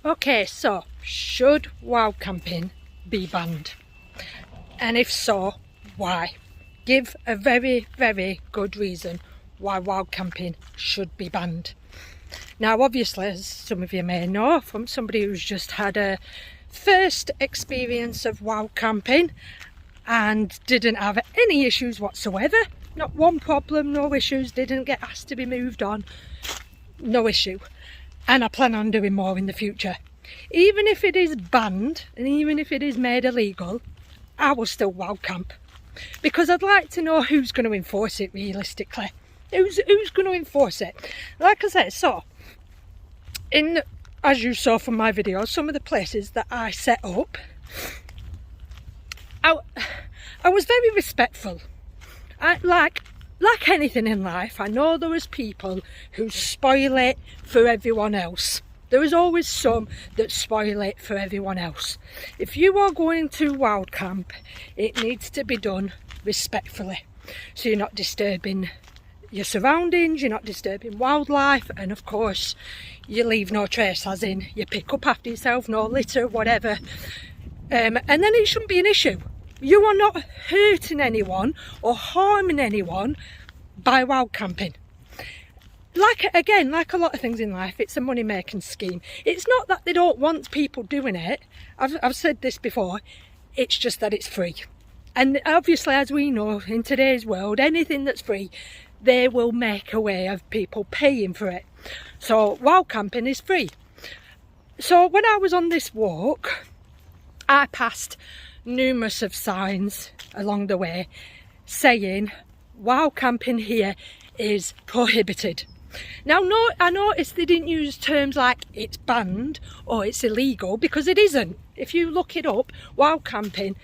Okay, so should wild camping be banned? And if so, why? Give a very, very good reason why wild camping should be banned. Now, obviously, as some of you may know from somebody who's just had a first experience of wild camping and didn't have any issues whatsoever, not one problem, no issues, didn't get asked to be moved on, no issue. And I plan on doing more in the future. Even if it is banned and even if it is made illegal, I will still wild camp, because I'd like to know who's going to enforce it realistically. Who's going to enforce it? Like I said, so as you saw from my videos, some of the places that I set up, I was very respectful. Like anything in life, I know there is people who spoil it for everyone else. There is always some that spoil it for everyone else. If you are going to wild camp, it needs to be done respectfully. So you're not disturbing your surroundings, you're not disturbing wildlife, and of course you leave no trace, as in you pick up after yourself, no litter, whatever. And then it shouldn't be an issue. You are not hurting anyone or harming anyone by wild camping. Like a lot of things in life, it's a money making scheme. It's not that they don't want people doing it. I've said this before, it's just that it's free. And obviously, as we know, in today's world, anything that's free, they will make a way of people paying for it. So wild camping is free. So when I was on this walk, I passed numerous of signs along the way saying wild camping here is prohibited. Now, I noticed they didn't use terms like it's banned or it's illegal, because it isn't. If you look it up, wild camping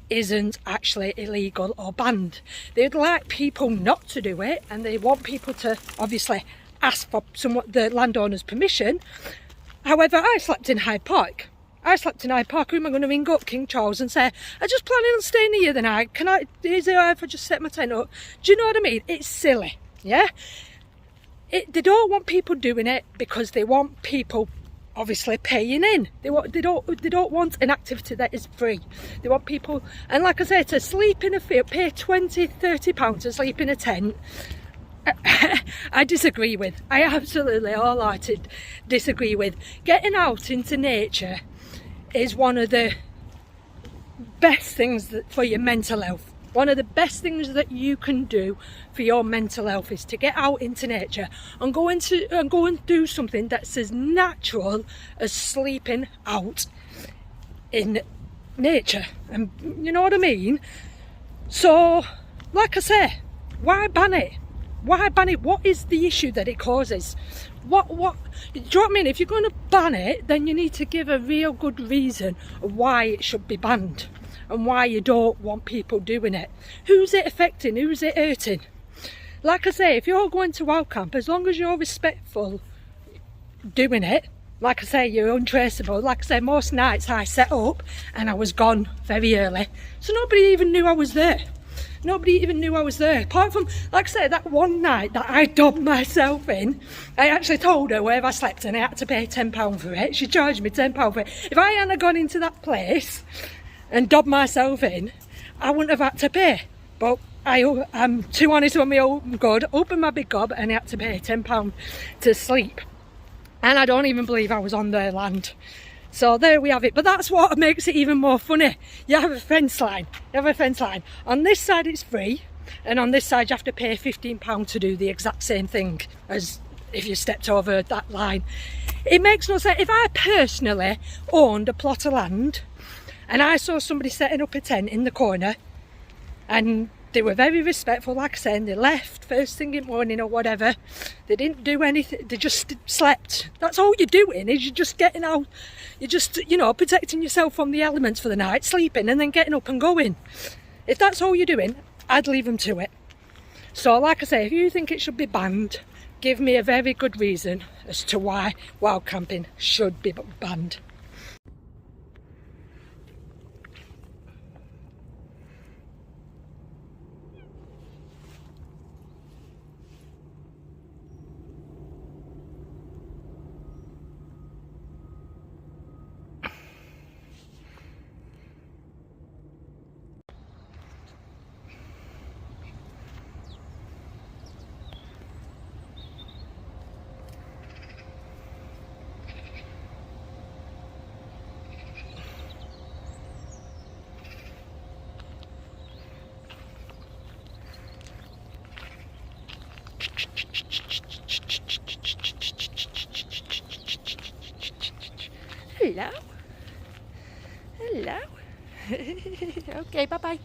isn't actually illegal or banned. They'd like people not to do it, and they want people to obviously ask for the landowner's permission. However, I slept in Hyde Park. Who am I going to ring up? King Charles and say, I'm just planning on staying here the night. Is it alright if I just set my tent up? Do you know what I mean? It's silly, yeah? They don't want people doing it because they want people obviously paying in. They don't want an activity that is free. They want people, and like I said, to sleep in a field, pay 20, 30 pounds to sleep in a tent, I disagree with. I absolutely wholehearted disagree with. Getting out into nature is one of the best things for your mental health. One of the best things that you can do for your mental health is to get out into nature and go and do something that's as natural as sleeping out in nature. And you know what I mean? So, like I say, why ban it? Why ban it? What is the issue that it causes? What do you know what I mean? If you're going to ban it, then you need to give a real good reason why it should be banned and why you don't want people doing it. Who's it affecting? Who's it hurting? Like I say, if you're going to wild camp, as long as you're respectful doing it, like I say, you're untraceable. Like I say, most nights I set up and I was gone very early, so nobody even knew I was there. Nobody even knew I was there, apart from, like I say, that one night that I dobbed myself in. I actually told her where I slept and I had to pay £10 for it. She charged me £10 for it. If I hadn't gone into that place and dobbed myself in, I wouldn't have had to pay. But I'm too honest with my own good, opened my big gob and I had to pay £10 to sleep. And I don't even believe I was on their land. So there we have it. But that's what makes it even more funny. You have a fence line. On this side it's free, and on this side you have to pay £15 to do the exact same thing as if you stepped over that line. It makes no sense. If I personally owned a plot of land and I saw somebody setting up a tent in the corner and they were very respectful, like I said, and they left first thing in the morning or whatever. They didn't do anything, they just slept. That's all you're doing, is you're just getting out. You're just, protecting yourself from the elements for the night, sleeping and then getting up and going. If that's all you're doing, I'd leave them to it. So like I say, if you think it should be banned, give me a very good reason as to why wild camping should be banned. Hello. Hello. Okay, bye-bye.